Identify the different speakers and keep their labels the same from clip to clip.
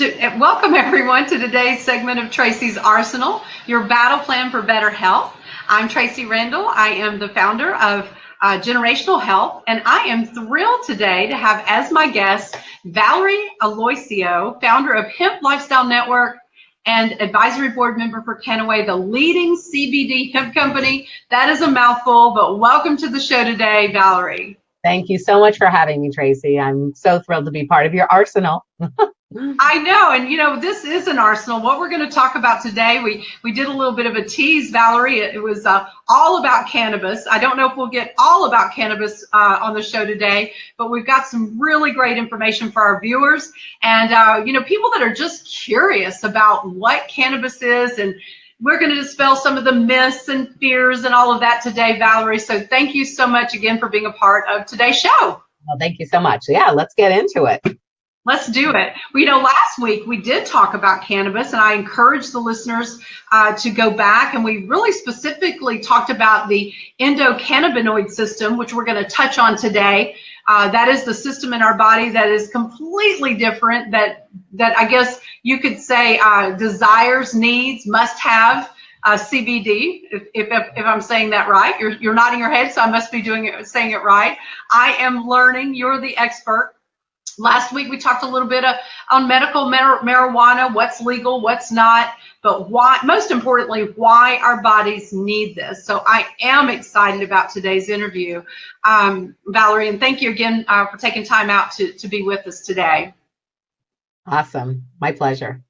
Speaker 1: Welcome everyone to today's segment of Tracee's Arsenal, your battle plan for better health. I'm Tracee Randall. I am the founder of Generational Health, and I am thrilled today to have as my guest Valerie Aloisio, founder of Hemp Lifestyle Network and advisory board member for Cannaway, the leading CBD hemp company. That is a mouthful, but welcome to the show today, Valerie.
Speaker 2: Thank you so much for having me, Tracee. I'm so thrilled to be part of your arsenal.
Speaker 1: I know, and this is an arsenal. What we're going to talk about today, we did a little bit of a tease, Valerie. It was all about cannabis. I don't know if we'll get all about cannabis on the show today, but we've got some really great information for our viewers and people that are just curious about what cannabis is, and we're going to dispel some of the myths and fears and all of that today, Valerie. So thank you so much again for being a part of today's show.
Speaker 2: Well, thank you so much. Yeah, let's get into it.
Speaker 1: Let's do it. Last week we did talk about cannabis, and I encourage the listeners to go back, and we really specifically talked about the endocannabinoid system, which we're going to touch on today. That is the system in our body that is completely different, that I guess you could say desires, needs, must have CBD, if I'm saying that right. You're nodding your head, so I must be saying it right. I am learning. You're the expert. Last week we talked a little bit on medical marijuana, what's legal, what's not, but why, most importantly, why our bodies need this. So I am excited about today's interview, Valerie, and thank you again for taking time out to be with us today.
Speaker 2: Awesome. My pleasure.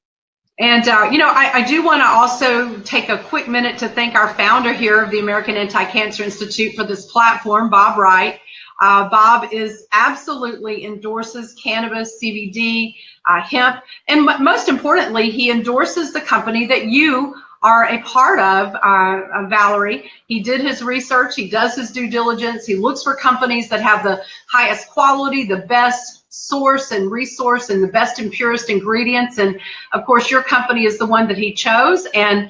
Speaker 1: And, I do want to also take a quick minute to thank our founder here of the American Anti-Cancer Institute for this platform, Bob Wright. Bob absolutely endorses cannabis, CBD, hemp, and most importantly, he endorses the company that you are a part of, Valerie. He did his research, he does his due diligence, he looks for companies that have the highest quality, the best source and resource, and the best and purest ingredients. And of course, your company is the one that he chose. And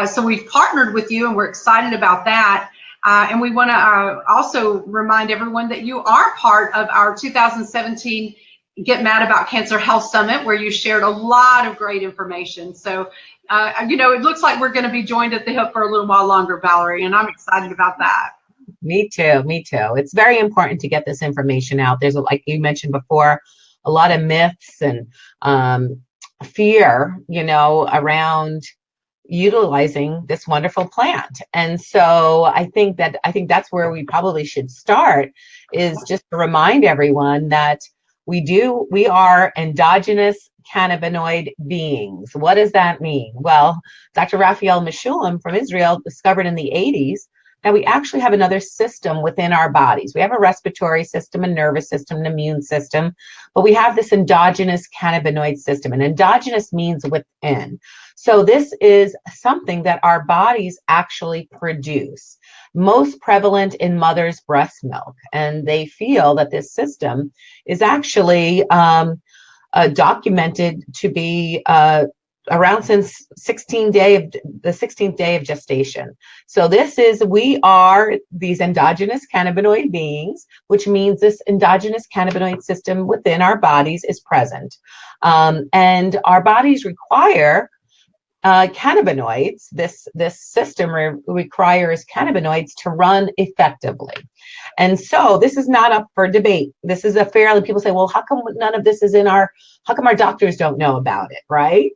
Speaker 1: so we've partnered with you, and we're excited about that. And we want to also remind everyone that you are part of our 2017 Get Mad About Cancer Health Summit, where you shared a lot of great information. So, it looks like we're going to be joined at the hip for a little while longer, Valerie, and I'm excited about that.
Speaker 2: Me too. It's very important to get this information out. There's, like you mentioned before, a lot of myths and fear, around utilizing this wonderful plant. And so I think that's where we probably should start, is just to remind everyone that we are endogenous cannabinoid beings. What does that mean? Well, Dr. Raphael Mechoulam from Israel discovered in the 80s that we actually have another system within our bodies. We have a respiratory system, a nervous system, an immune system, but we have this endogenous cannabinoid system, and endogenous means within. So this is something that our bodies actually produce, most prevalent in mother's breast milk. And they feel that this system is actually documented to be around since the 16th day of gestation. So we are these endogenous cannabinoid beings, which means this endogenous cannabinoid system within our bodies is present. And our bodies require cannabinoids. This system requires cannabinoids to run effectively. And so this is not up for debate. This is people say, well, how come none of this is how come our doctors don't know about it, right?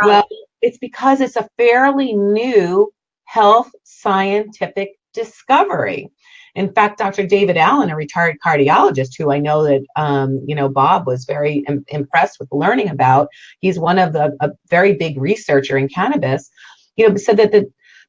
Speaker 2: Well, it's because it's a fairly new health scientific discovery. In fact, Dr. David Allen, a retired cardiologist who I know that, Bob was very impressed with learning about, he's one of a very big researcher in cannabis, said that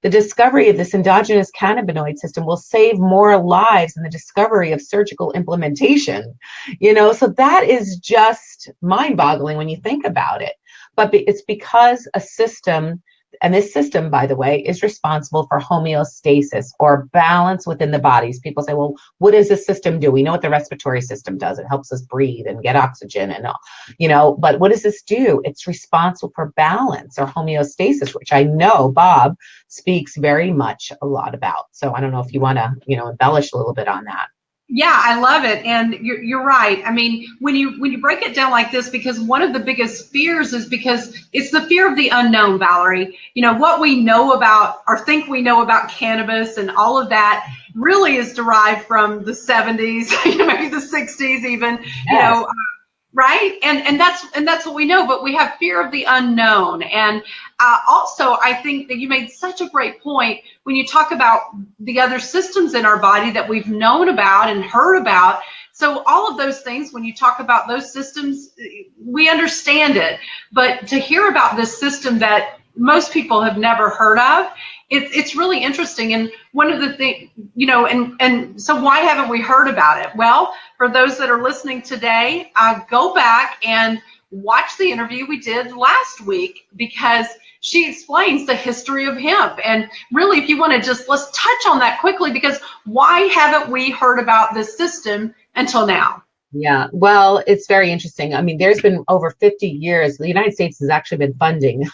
Speaker 2: the discovery of this endogenous cannabinoid system will save more lives than the discovery of surgical implementation. So that is just mind-boggling when you think about it. But it's because a system, and this system, by the way, is responsible for homeostasis, or balance within the bodies. People say, well, what does this system do? We know what the respiratory system does. It helps us breathe and get oxygen and all, but what does this do? It's responsible for balance or homeostasis, which I know Bob speaks very much a lot about. So I don't know if you want to, embellish a little bit on that.
Speaker 1: Yeah, I love it, and you're right. I mean, when you break it down like this, because one of the biggest fears is because it's the fear of the unknown, Valerie. You know, what we know about or think we know about cannabis and all of that really is derived from the 70s, maybe the 60s even. You
Speaker 2: Yes.
Speaker 1: know, right, and that's what we know, but we have fear of the unknown. And also, I think that you made such a great point when you talk about the other systems in our body that we've known about and heard about. So all of those things, when you talk about those systems, we understand it, but to hear about this system that most people have never heard of, it's really interesting. And one of the things, and so why haven't we heard about it? Well, for those that are listening today, go back and watch the interview we did last week, because she explains the history of hemp. And really, if you want to let's touch on that quickly, because why haven't we heard about this system until now?
Speaker 2: Yeah, well, it's very interesting. I mean, there's been over 50 years, the United States has actually been funding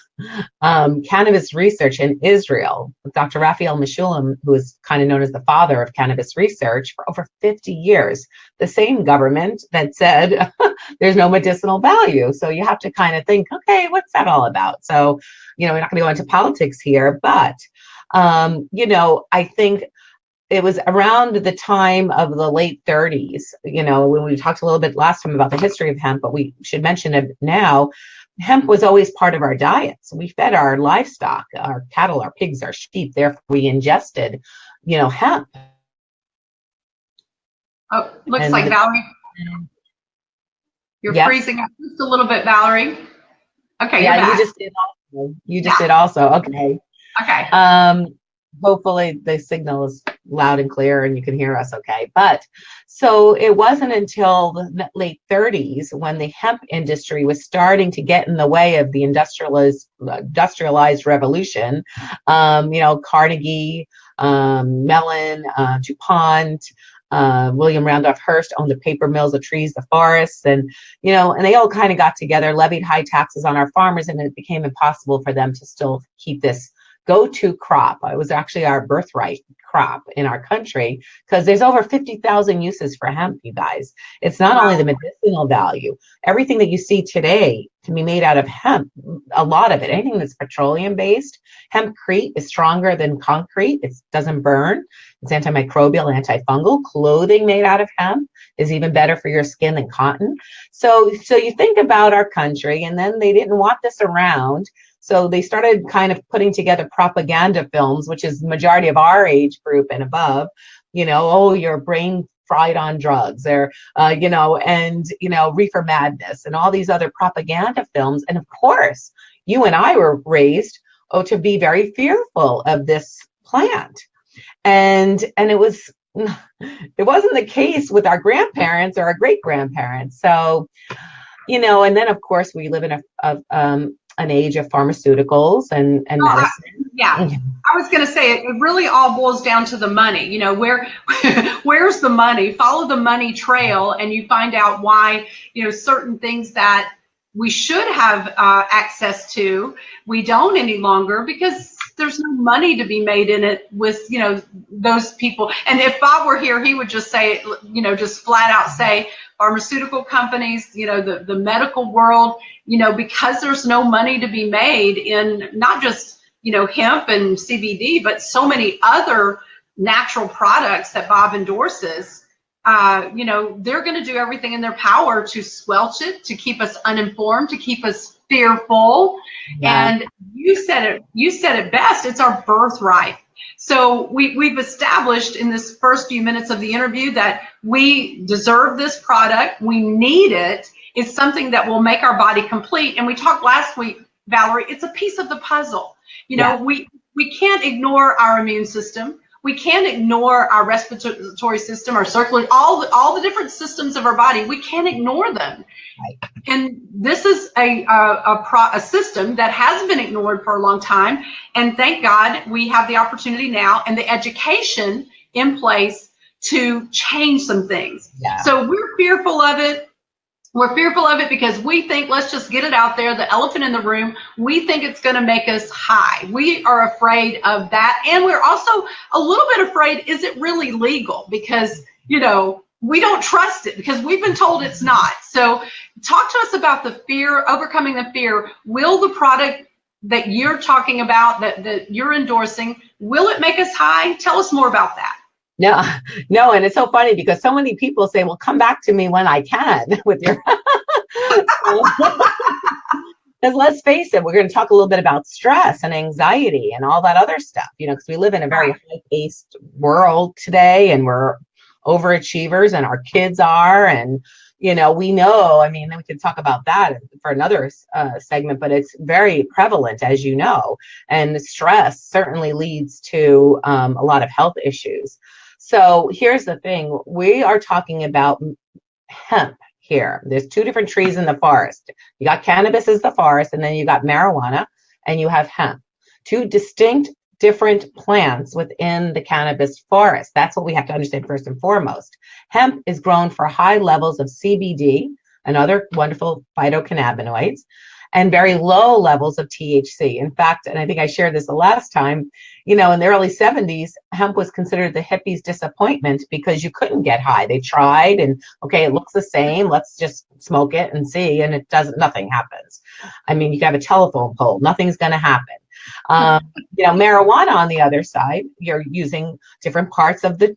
Speaker 2: cannabis research in Israel. Dr. Raphael Mechoulam, who is kind of known as the father of cannabis research, for over 50 years. The same government that said there's no medicinal value. So you have to kind of think, okay, what's that all about? So, we're not going to go into politics here, but, I think it was around the time of the late 30s, when we talked a little bit last time about the history of hemp, but we should mention it now. Hemp was always part of our diets. We fed our livestock, our cattle, our pigs, our sheep. Therefore, we ingested, hemp.
Speaker 1: Oh, looks like
Speaker 2: And
Speaker 1: Valerie, you're
Speaker 2: yes,
Speaker 1: freezing up just a little bit, Valerie. Okay, you're
Speaker 2: yeah, you
Speaker 1: back.
Speaker 2: just did also. You just
Speaker 1: Yeah.
Speaker 2: did also. Okay.
Speaker 1: Okay.
Speaker 2: Hopefully the signal is loud and clear and you can hear us okay. But so it wasn't until the late 30s when the hemp industry was starting to get in the way of the industrialized revolution. Carnegie, Mellon, DuPont, William Randolph Hearst owned the paper mills, the trees, the forests, and they all kind of got together, levied high taxes on our farmers, and it became impossible for them to still keep this go-to crop. It was actually our birthright crop in our country, because there's over 50,000 uses for hemp, you guys. It's not only the medicinal value. Everything that you see today can be made out of hemp. A lot of it, anything that's petroleum-based. Hempcrete is stronger than concrete. It doesn't burn. It's antimicrobial, antifungal. Clothing made out of hemp is even better for your skin than cotton. So you think about our country, and then they didn't want this around. So they started kind of putting together propaganda films, which is the majority of our age group and above. Your brain fried on drugs, or reefer madness, and all these other propaganda films. And of course, you and I were raised to be very fearful of this plant, and it wasn't the case with our grandparents or our great grandparents. So, and then of course we live in an age of pharmaceuticals and medicine.
Speaker 1: Yeah, I was going to say it really all boils down to the money. Where's the money? Follow the money trail, and you find out why certain things that we should have access to, we don't any longer, because there's no money to be made in it with those people. And if Bob were here, he would just say, just flat out say, pharmaceutical companies, the medical world, because there's no money to be made in not just hemp and CBD, but so many other natural products that Bob endorses. They're going to do everything in their power to squelch it, to keep us uninformed, to keep us fearful. Yeah. And you said it best. It's our birthright. So we've established in this first few minutes of the interview that we deserve this product. We need it. It's something that will make our body complete. And we talked last week, Valerie, it's a piece of the puzzle. We can't ignore our immune system. We can't ignore our respiratory system, our circulatory, all the different systems of our body. We can't ignore them. Right. And this is a system that has been ignored for a long time. And thank God we have the opportunity now and the education in place to change some things. Yeah. So we're fearful of it. We're fearful of it because we think, let's just get it out there, the elephant in the room. We think it's going to make us high. We are afraid of that. And we're also a little bit afraid, is it really legal? Because, we don't trust it because we've been told it's not. So talk to us about the fear, overcoming the fear. Will the product that you're talking about, that you're endorsing, will it make us high? Tell us more about that.
Speaker 2: No, no, and it's so funny because so many people say, well, come back to me when I can with your because let's face it, we're going to talk a little bit about stress and anxiety and all that other stuff, because we live in a very high-paced world today, and we're overachievers, and our kids are, and we know, I mean, we could talk about that for another segment, but it's very prevalent, as you know, and stress certainly leads to a lot of health issues. So here's the thing, we are talking about hemp here. There's two different trees in the forest. You got cannabis as the forest, and then you got marijuana, and you have hemp. Two distinct different plants within the cannabis forest. That's what we have to understand first and foremost. Hemp is grown for high levels of CBD and other wonderful phytocannabinoids, and very low levels of THC. In fact, and I think I shared this the last time, in the early 70s, hemp was considered the hippies' disappointment because you couldn't get high. They tried, and okay, it looks the same. Let's just smoke it and see. And nothing happens. I mean, you can have a telephone pole. Nothing's going to happen. Marijuana, on the other side, you're using different parts of the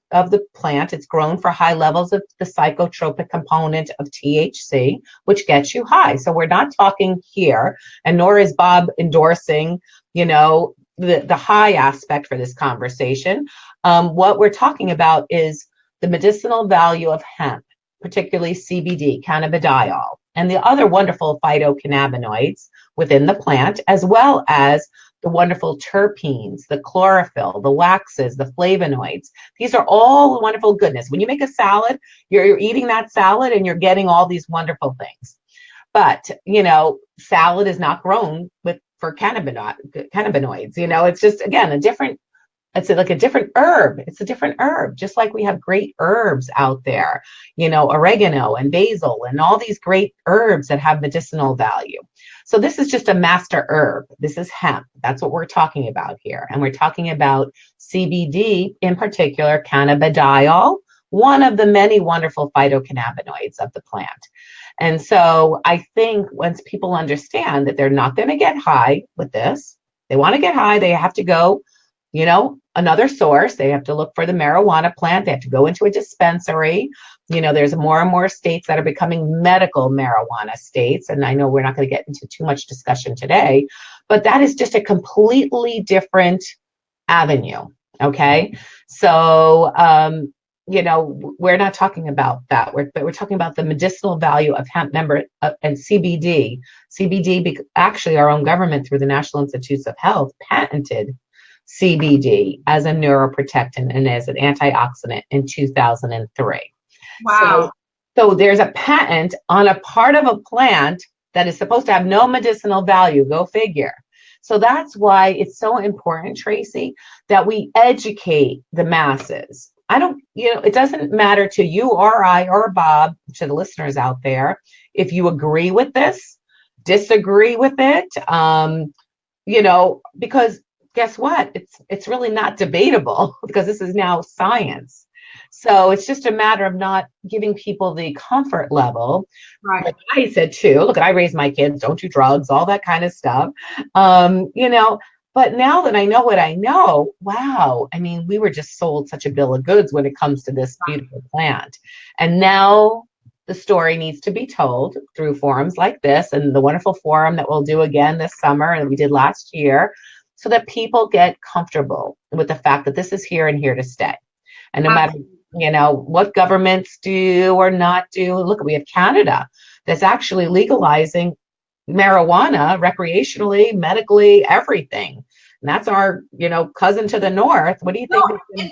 Speaker 2: plant. It's grown for high levels of the psychotropic component of THC, which gets you high. So we're not talking here, and nor is Bob endorsing, the high aspect for this conversation. What we're talking about is the medicinal value of hemp, particularly CBD, cannabidiol, and the other wonderful phytocannabinoids within the plant, as well as the wonderful terpenes, the chlorophyll, the waxes, the flavonoids. These are all wonderful goodness. When you make a salad, you're eating that salad and you're getting all these wonderful things. But, salad is not grown for cannabinoids. It's just, again, it's like a different herb. It's a different herb, just like we have great herbs out there, oregano and basil and all these great herbs that have medicinal value. So this is just a master herb. This is hemp. That's what we're talking about here. And we're talking about CBD, in particular, cannabidiol, one of the many wonderful phytocannabinoids of the plant. And so I think once people understand that they're not going to get high with this, they want to get high, they have to go, another source. They have to look for the marijuana plant. They have to go into a dispensary. There's more and more states that are becoming medical marijuana states. And I know we're not going to get into too much discussion today, but that is just a completely different avenue. Okay. So, we're not talking about that. We're talking about the medicinal value of hemp and CBD. Actually, our own government through the National Institutes of Health patented CBD as a neuroprotectant and as an antioxidant in 2003.
Speaker 1: Wow.
Speaker 2: So there's a patent on a part of a plant that is supposed to have no medicinal value. Go figure. So that's why it's so important, Tracee, that we educate the masses. It doesn't matter to you or I or Bob, to the listeners out there, if you agree with this, disagree with it, because guess what? It's really not debatable because this is now science. So it's just a matter of not giving people the comfort level.
Speaker 1: Right.
Speaker 2: Like I said too, look, I raised my kids, don't do drugs, all that kind of stuff. But now that I know what I know, wow, I mean, we were just sold such a bill of goods when it comes to this beautiful plant. And now the story needs to be told through forums like this and the wonderful forum that we'll do again this summer and we did last year, so that people get comfortable with the fact that this is here and here to stay. And no matter, what governments do or not do, look, we have Canada that's actually legalizing marijuana recreationally, medically, everything. And that's our, cousin to the north. What do you think?
Speaker 1: Well, and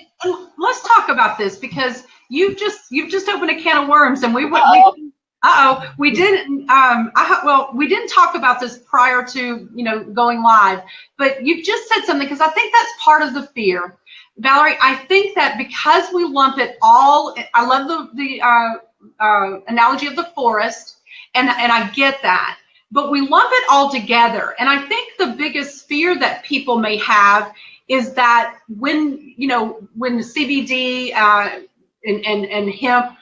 Speaker 1: let's talk about this because you've just opened a can of worms, and we didn't we didn't talk about this prior to going live, but you've just said something because I think that's part of the fear, Valerie. I think that because we lump it all, I love the analogy of the forest, and I get that, but we lump it all together. And I think the biggest fear that people may have is that when the CBD and hemp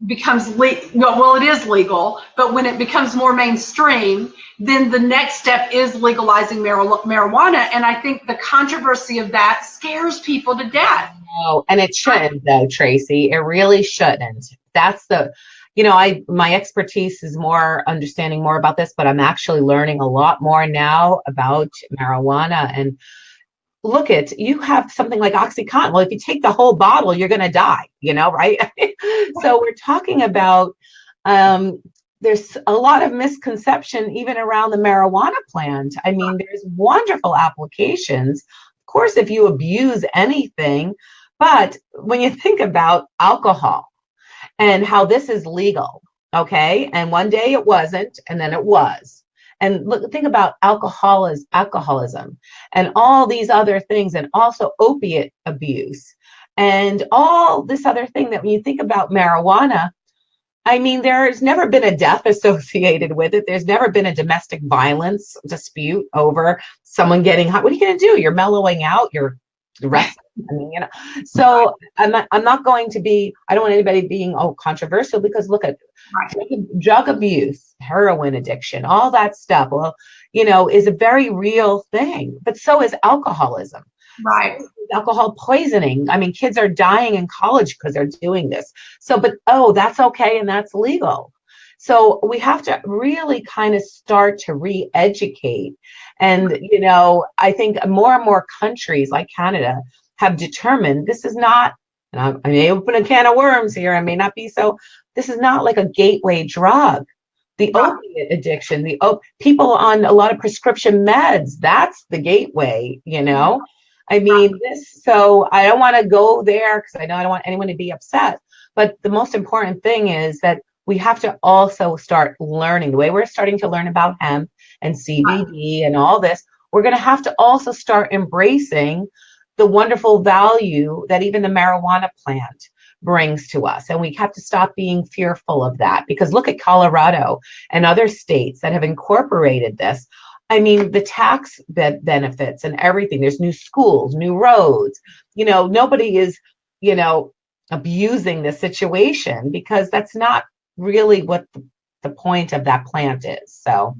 Speaker 1: becomes well, it is legal, but when it becomes more mainstream, then the next step is legalizing marijuana. And I think the controversy of that scares people to death.
Speaker 2: No, and it shouldn't though, Tracee. It really shouldn't. That's the, my expertise is more understanding more about this, but I'm actually learning a lot more now about marijuana. And look at, you have something like OxyContin. Well, if you take the whole bottle, you're going to die, right? So we're talking about, there's a lot of misconception even around the marijuana plant. I mean, there's wonderful applications. Of course, if you abuse anything, but when you think about alcohol and how this is legal, okay, and one day it wasn't, and then it was. And look, think about alcoholism and all these other things, and also opiate abuse and all this other thing that when you think about marijuana, I mean, there's never been a death associated with it. There's never been a domestic violence dispute over someone getting high. What are you going to do? You're mellowing out. You're resting. I mean, So I'm not going to be. I don't want anybody being controversial, because look at drug abuse, heroin addiction, all that stuff. Well, is a very real thing. But so is alcoholism.
Speaker 1: Right.
Speaker 2: Alcohol poisoning. I mean, kids are dying in college because they're doing this. So, but that's okay and that's legal. So we have to really kind of start to re-educate. And, I think more and more countries like Canada have determined this is not, and I may open a can of worms here, I may not be so, this is not like a gateway drug. The opiate addiction, people on a lot of prescription meds, that's the gateway, I mean, so I don't want to go there because I know I don't want anyone to be upset. But the most important thing is that we have to also start learning the way we're starting to learn about hemp and CBD and all this. We're going to have to also start embracing the wonderful value that even the marijuana plant brings to us. And we have to stop being fearful of that, because look at Colorado and other states that have incorporated this. I mean, the tax benefits and everything. There's new schools, new roads. Nobody is, abusing the situation, because that's not really what the point of that plant is. So,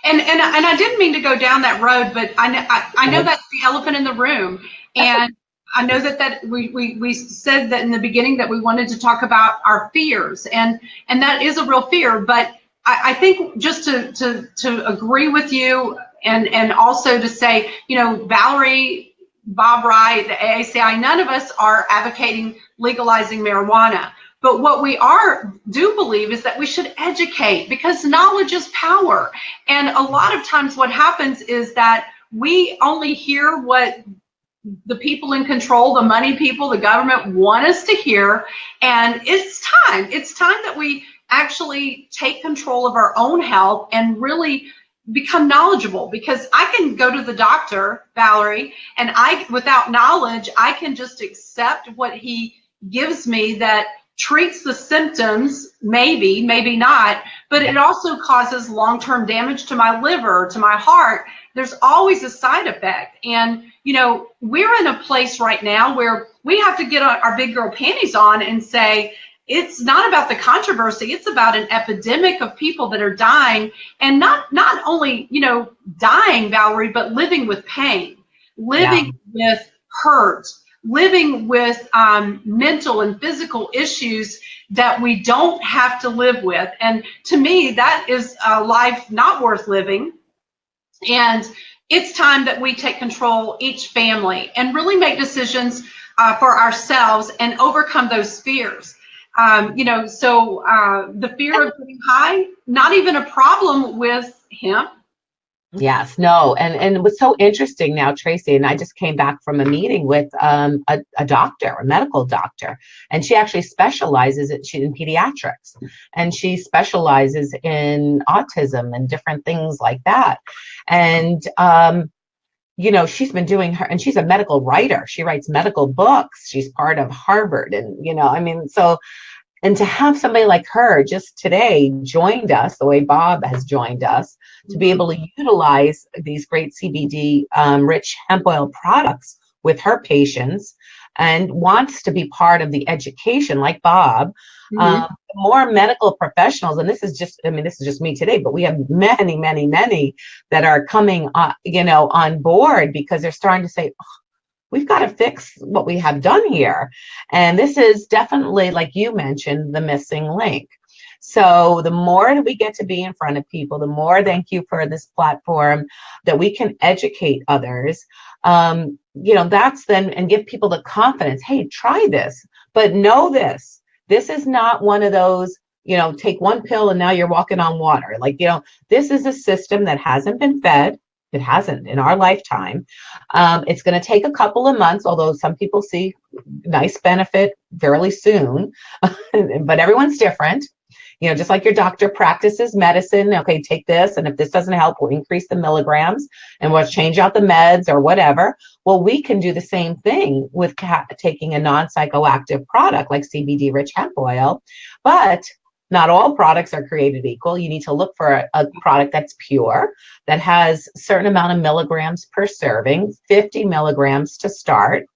Speaker 1: and I didn't mean to go down that road, but I know that's the elephant in the room, and I know that we said that in the beginning that we wanted to talk about our fears, and that is a real fear, but I think just to agree with you, and also to say, Valerie, Bob Wright, the AACI, none of us are advocating legalizing marijuana. But what we do believe is that we should educate, because knowledge is power. And a lot of times what happens is that we only hear what the people in control, the money people, the government want us to hear. And it's time that we actually take control of our own health and really become knowledgeable, because I can go to the doctor, Valerie, and without knowledge, I can just accept what he gives me that treats the symptoms, maybe not, but it also causes long-term damage to my liver, to my heart. There's always a side effect. And, we're in a place right now where we have to get our big girl panties on and say, it's not about the controversy. It's about an epidemic of people that are dying, and not only, dying, Valerie, but living with pain, living with hurt, living with mental and physical issues that we don't have to live with. And to me, that is a life not worth living. And it's time that we take control, each family, and really make decisions for ourselves and overcome those fears. The fear of getting high, not even a problem with hemp.
Speaker 2: Yes, no. And what's so interesting now, Tracee, and I just came back from a meeting with a doctor, a medical doctor, and she actually specializes in pediatrics, and she specializes in autism and different things like that. And, she's been doing and she's a medical writer. She writes medical books. She's part of Harvard. And, and to have somebody like her just today joined us the way Bob has joined us, to be able to utilize these great CBD rich hemp oil products with her patients. and wants to be part of the education, like Bob.
Speaker 1: Mhm.
Speaker 2: More medical professionals, and this is just me today, but we have many, many, many that are coming, on board, because they're starting to say, we've got to fix what we have done here. And this is definitely, like you mentioned, the missing link. So the more that we get to be in front of people, the more, thank you for this platform, that we can educate others. That's then, and give people the confidence, hey, try this, but know this. This is not one of those, take one pill and now you're walking on water. This is a system that hasn't been fed. It hasn't in our lifetime. It's going to take a couple of months, although some people see nice benefit fairly soon, but everyone's different. Just like your doctor practices medicine, okay, take this, and if this doesn't help, we'll increase the milligrams and we'll change out the meds or whatever. Well, we can do the same thing with taking a non-psychoactive product like CBD-rich hemp oil, but not all products are created equal. You need to look for a product that's pure, that has a certain amount of milligrams per serving, 50 milligrams to start.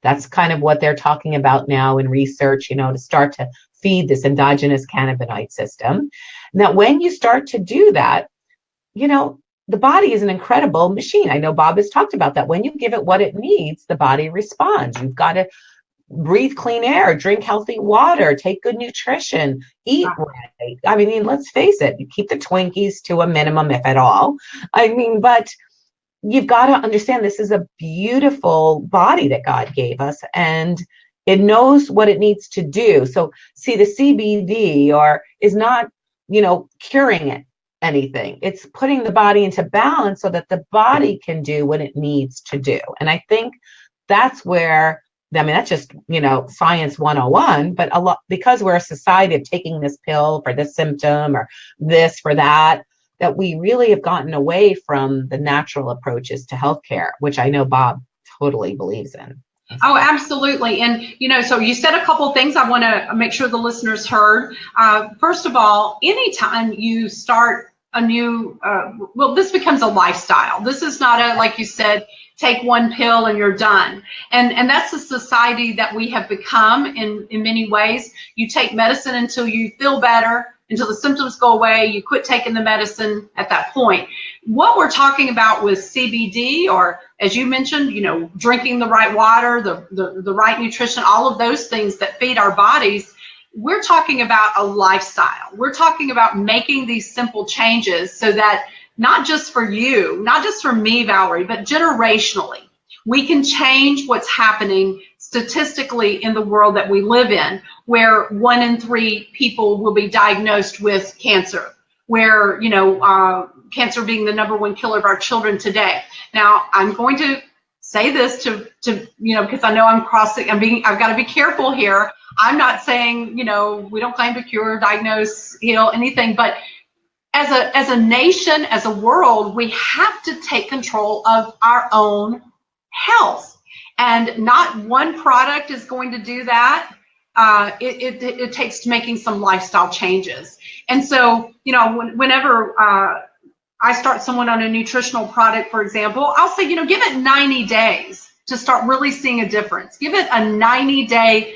Speaker 2: That's kind of what they're talking about now in research, to start to feed this endogenous cannabinoid system. Now, when you start to do that, the body is an incredible machine. I know Bob has talked about that. When you give it what it needs, the body responds. You've got to breathe clean air, drink healthy water, take good nutrition, eat right. I mean, let's face it, you keep the Twinkies to a minimum, if at all. But you've got to understand this is a beautiful body that God gave us, and it knows what it needs to do. So see, the CBD is not, curing anything. It's putting the body into balance so that the body can do what it needs to do. And I think that's where, that's just, science 101, but a lot, because we're a society of taking this pill for this symptom or this for that we really have gotten away from the natural approaches to healthcare, which I know Bob totally believes in.
Speaker 1: Oh, absolutely. And, so you said a couple of things I want to make sure the listeners heard. First of all, anytime you start a new, this becomes a lifestyle. This is not like you said, take one pill and you're done. And that's the society that we have become in many ways. You take medicine until you feel better, until the symptoms go away. You quit taking the medicine at that point. What we're talking about with CBD, or as you mentioned, drinking the right water, the right nutrition, all of those things that feed our bodies, we're talking about a lifestyle. We're talking about making these simple changes so that not just for you, not just for me, Valerie, but generationally, we can change what's happening statistically in the world that we live in, where 1 in 3 people will be diagnosed with cancer, where, cancer being the #1 killer of our children today. Now, I'm going to say this to because I know I've got to be careful here. I'm not saying, we don't claim to cure, diagnose, heal anything, but as a nation, as a world, we have to take control of our own health. And not one product is going to do that. It takes making some lifestyle changes. And so, whenever I start someone on a nutritional product, for example, I'll say, give it 90 days to start really seeing a difference. Give it a 90-day,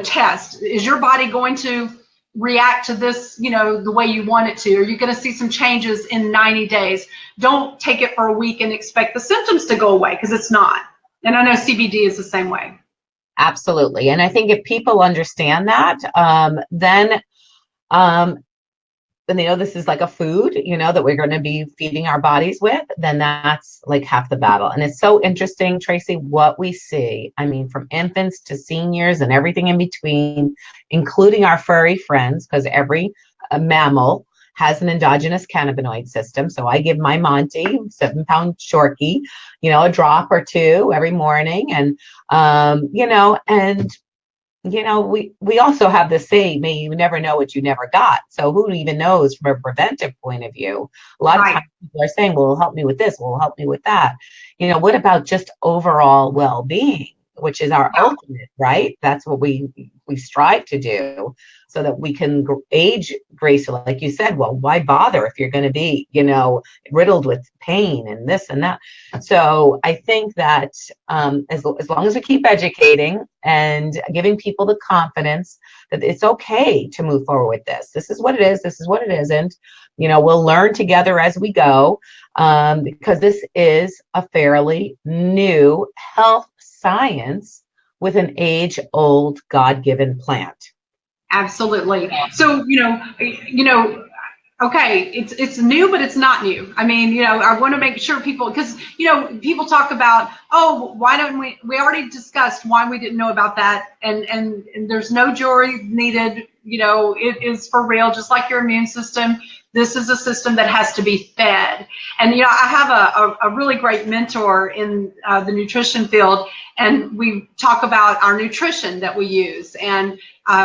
Speaker 1: test. Is your body going to react to this, the way you want it to? Are you going to see some changes in 90 days? Don't take it for a week and expect the symptoms to go away, because it's not. And I know CBD is the same way.
Speaker 2: Absolutely. And I think if people understand that, then they know this is like a food, that we're going to be feeding our bodies with, then that's like half the battle. And it's so interesting, Tracee, what we see. I mean, from infants to seniors and everything in between, including our furry friends, because every mammal has an endogenous cannabinoid system. So I give my Monty, 7-pound Shorkie, a drop or two every morning. And, we also have the saying, may you never know what you never got. So who even knows from a preventive point of view? A lot of times people are saying, well, help me with this, well, help me with that. What about just overall well-being, which is our ultimate, right? That's what we strive to do. so that we can age gracefully. Like you said, well, why bother if you're going to be, riddled with pain and this and that? So I think that as long as we keep educating and giving people the confidence that it's okay to move forward with this. This is what it is. This is what it isn't. We'll learn together as we go, because this is a fairly new health science with an age-old God-given plant.
Speaker 1: Absolutely. So, okay, it's new, but it's not new. I mean, I want to make sure people, because, people talk about, oh, why don't we already discussed why we didn't know about that. And there's no jury needed. It is for real, just like your immune system. This is a system that has to be fed. And, I have a really great mentor in the nutrition field, and we talk about our nutrition that we use. And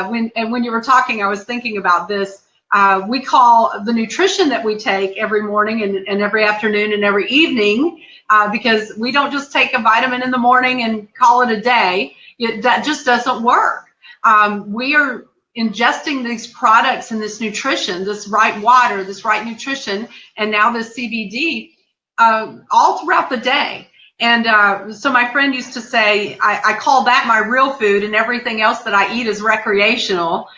Speaker 1: when you were talking, I was thinking about this. We call the nutrition that we take every morning and every afternoon and every evening, because we don't just take a vitamin in the morning and call it a day. That just doesn't work. We are ingesting these products and this nutrition, this right water, this right nutrition, and now this CBD all throughout the day. And so my friend used to say, I call that my real food, and everything else that I eat is recreational,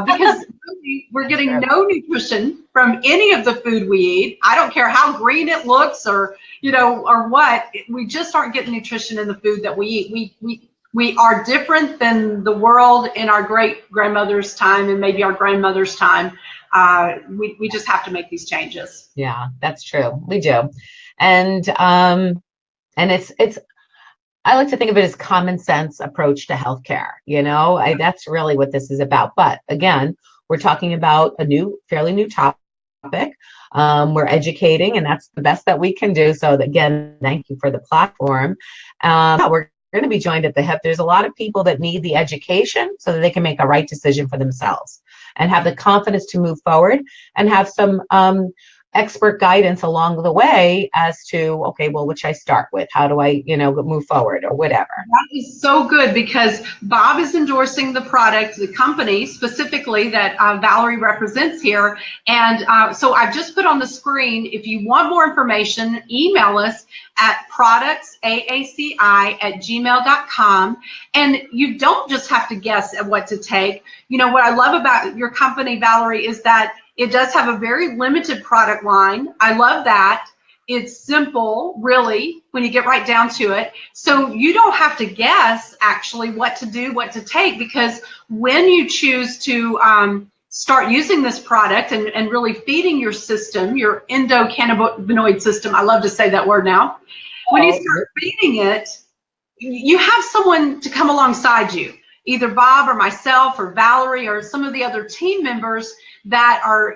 Speaker 1: because really, we're getting no nutrition from any of the food we eat. I don't care how green it looks or what. We just aren't getting nutrition in the food that we eat. We are different than the world in our great grandmother's time and maybe our grandmother's time. We just have to make these changes.
Speaker 2: Yeah, that's true. We do. And it's I like to think of it as common sense approach to healthcare. That's really what this is about. But again, we're talking about a fairly new topic. We're educating, and that's the best that we can do. So again, thank you for the platform. We're going to be joined at the hip. There's a lot of people that need the education so that they can make a right decision for themselves and have the confidence to move forward and have some expert guidance along the way as to, okay, well, which I start with? How do I, move forward or whatever?
Speaker 1: That is so good, because Bob is endorsing the product, the company specifically that Valerie represents here. And so I've just put on the screen, if you want more information, email us at ProductsAACI@gmail.com. And you don't just have to guess at what to take. What I love about your company, Valerie, is that it does have a very limited product line. I love that. It's simple, really, when you get right down to it. So you don't have to guess, actually, what to do, what to take, because when you choose to start using this product and really feeding your system, your endocannabinoid system, I love to say that word now. When you start feeding it, you have someone to come alongside you, either Bob or myself or Valerie or some of the other team members that are,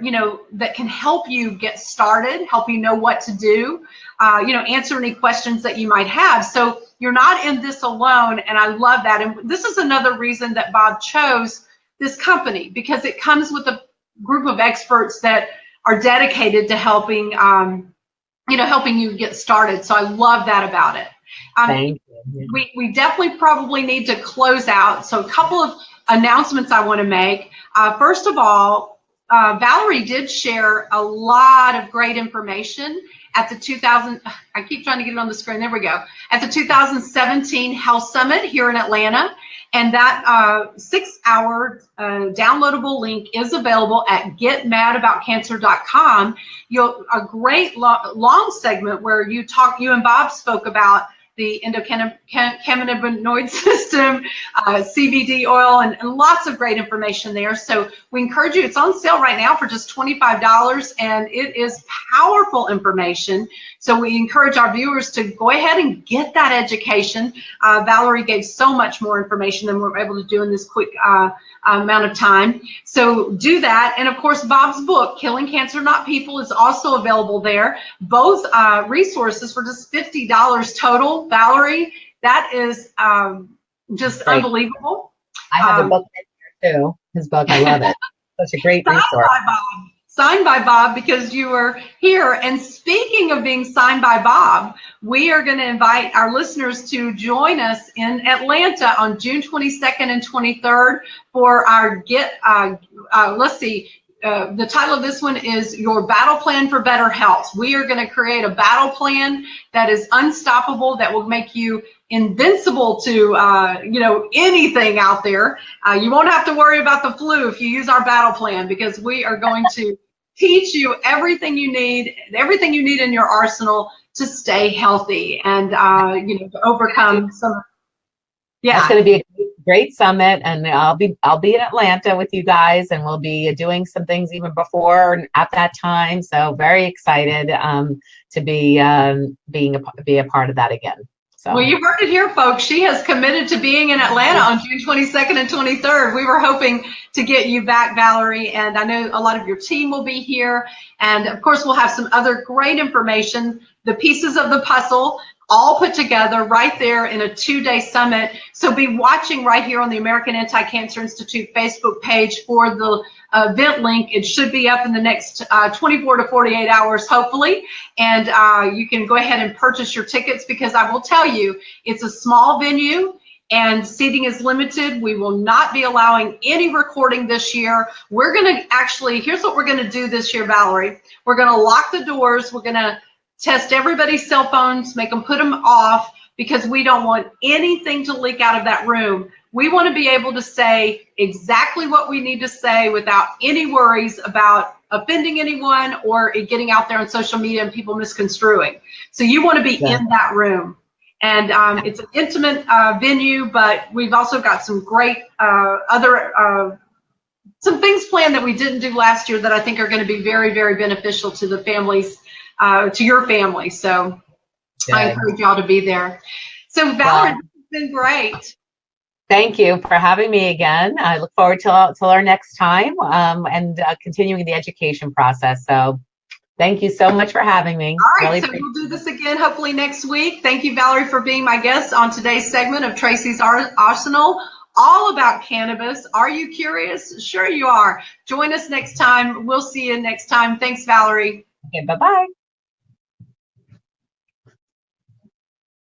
Speaker 1: that can help you get started, help you know what to do, answer any questions that you might have. So you're not in this alone, and I love that. And this is another reason that Bob chose this company, because it comes with a group of experts that are dedicated to helping, helping you get started. So I love that about it.
Speaker 2: Thank you.
Speaker 1: We definitely probably need to close out. So a couple of announcements I want to make. First of all, Valerie did share a lot of great information at the I keep trying to get it on the screen. There we go. At the 2017 Health Summit here in Atlanta. And that 6-hour downloadable link is available at getmadaboutcancer.com. A great long segment where you and Bob spoke about the endocannabinoid system, CBD oil, and lots of great information there. So we encourage you. It's on sale right now for just $25, and it is powerful information. So we encourage our viewers to go ahead and get that education. Valerie gave so much more information than we're able to do in this quick amount of time. So do that. And of course, Bob's book, Killing Cancer Not People, is also available there. Both resources for just $50 total. Valerie, that is just great. Unbelievable.
Speaker 2: I have a book in here too. His book, I love it. Such a great resource.
Speaker 1: Signed by Bob, because you were here. And speaking of being signed by Bob, we are going to invite our listeners to join us in Atlanta on June 22nd and 23rd for our let's see, the title of this one is Your Battle Plan for Better Health. We are going to create a battle plan that is unstoppable, that will make you invincible to anything out there. You won't have to worry about the flu if you use our battle plan, because we are going to teach you everything you need in your arsenal to stay healthy and to overcome some. Yeah,
Speaker 2: that's going to be a great summit, and I'll be in Atlanta with you guys, and we'll be doing some things even before and at that time. So very excited to be a part of that again. So.
Speaker 1: Well, you heard it here, folks. She has committed to being in Atlanta on June 22nd and 23rd. We were hoping to get you back, Valerie, and I know a lot of your team will be here. And of course, we'll have some other great information, the pieces of the puzzle, all put together right there in a 2-day summit. So be watching right here on the American Anti-Cancer Institute Facebook page for the event link. It should be up in the next 24 to 48 hours, hopefully. And you can go ahead and purchase your tickets, because I will tell you, it's a small venue and seating is limited. We will not be allowing any recording this year. We're going to actually, here's what we're going to do this year, Valerie. We're going to lock the doors. We're going to test everybody's cell phones, make them put them off, because we don't want anything to leak out of that room. We want to be able to say exactly what we need to say without any worries about offending anyone or it getting out there on social media and people misconstruing. So you want to be in that room. And it's an intimate venue, but we've also got some great some things planned that we didn't do last year that I think are going to be very, very beneficial to the families, to your family. So I encourage y'all to be there. So Valerie, this has been great.
Speaker 2: Thank you for having me again. I look forward to our next time and continuing the education process. So thank you so much for having me.
Speaker 1: All right, so we'll do this again hopefully next week. Thank you, Valerie, for being my guest on today's segment of Tracee's Arsenal, all about cannabis. Are you curious? Sure you are. Join us next time. We'll see you next time. Thanks, Valerie.
Speaker 2: Okay, bye-bye.